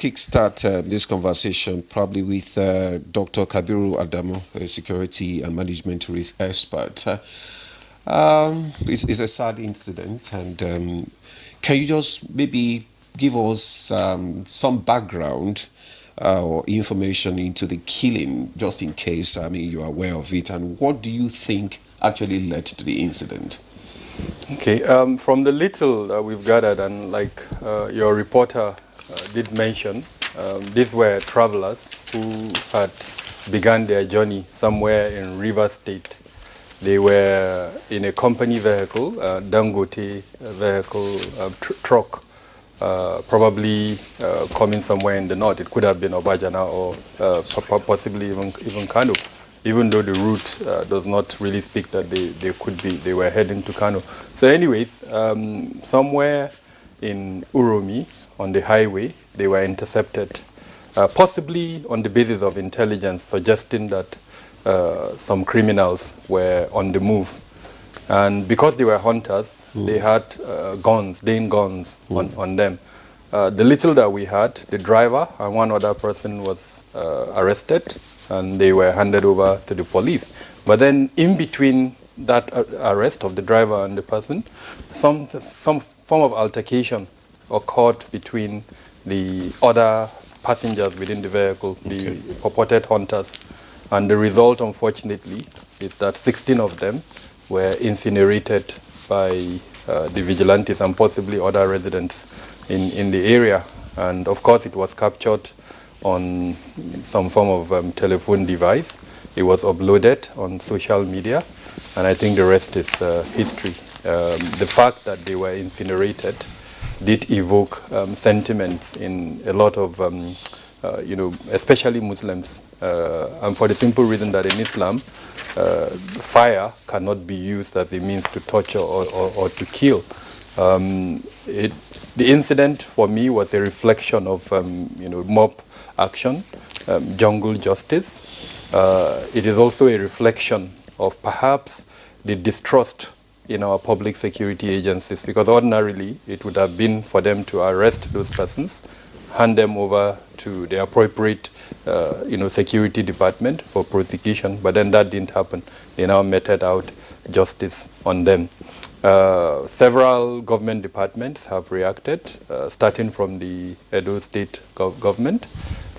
kickstart this conversation probably with Dr. Kabiru Adamu, a security and management risk expert. It's a sad incident, and can you just maybe give us some background or information into the killing, just in case you're aware of it, and what do you think actually led to the incident? Okay, from the little that we've gathered, and like your reporter did mention, these were travelers who had begun their journey somewhere in Rivers State. They were in a company vehicle, Dangote vehicle, truck, probably coming somewhere in the north. It could have been Abuja or possibly even Kano, even though the route does not really speak that they were heading to Kano. So anyways, somewhere in Uromi on the highway, they were intercepted, possibly on the basis of intelligence suggesting that some criminals were on the move. And because they were hunters, they had guns on them. The little that we had, the driver and one other person was arrested, and they were handed over to the police. But then in between that arrest of the driver and the person, some form of altercation occurred between the other passengers within the vehicle, the purported hunters. And the result, unfortunately, is that 16 of them were incinerated by the vigilantes and possibly other residents in the area. And of course, it was captured on some form of telephone device. It was uploaded on social media, and I think the rest is history. The fact that they were incinerated did evoke sentiments in a lot of, especially Muslims, and for the simple reason that in Islam, fire cannot be used as a means to torture or to kill. The incident for me was a reflection of mob action, jungle justice. It is also a reflection of perhaps the distrust in our public security agencies, because ordinarily it would have been for them to arrest those persons, hand them over to the appropriate security department for prosecution, but then that didn't happen. They now meted out justice on them. Several government departments have reacted, starting from the Edo State government.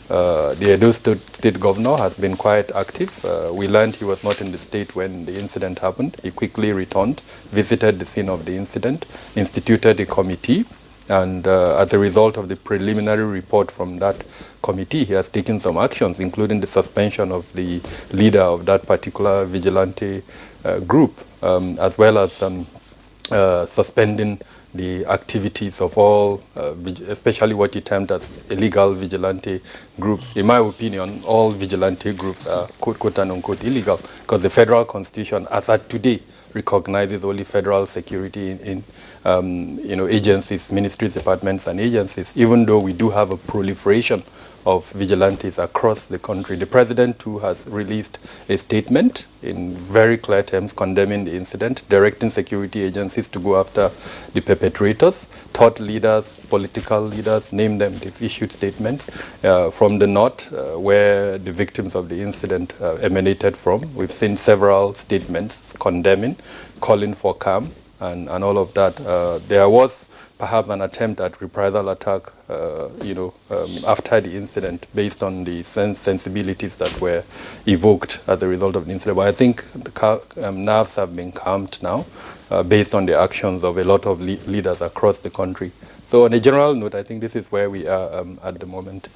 The Edo State governor has been quite active. We learned he was not in the state when the incident happened. He quickly returned, visited the scene of the incident, instituted a committee, and as a result of the preliminary report from that committee, he has taken some actions, including the suspension of the leader of that particular vigilante group, as well as suspending the activities of all, especially what he termed as illegal vigilante groups. In my opinion, all vigilante groups are quote unquote illegal, because the federal constitution, as at today, recognizes only federal security in agencies, ministries, departments, and agencies, even though we do have a proliferation of vigilantes across the country. The president, too, has released a statement in very clear terms condemning the incident, directing security agencies to go after the perpetrators. Thought leaders, political leaders, name them, they've issued statements. From the north, where the victims of the incident emanated from, we've seen several statements condemning, calling for calm, and all of that. There was perhaps an attempt at reprisal attack, after the incident, based on the sensibilities that were evoked as a result of the incident. But I think the nerves have been calmed now, based on the actions of a lot of leaders across the country. So on a general note, I think this is where we are at the moment.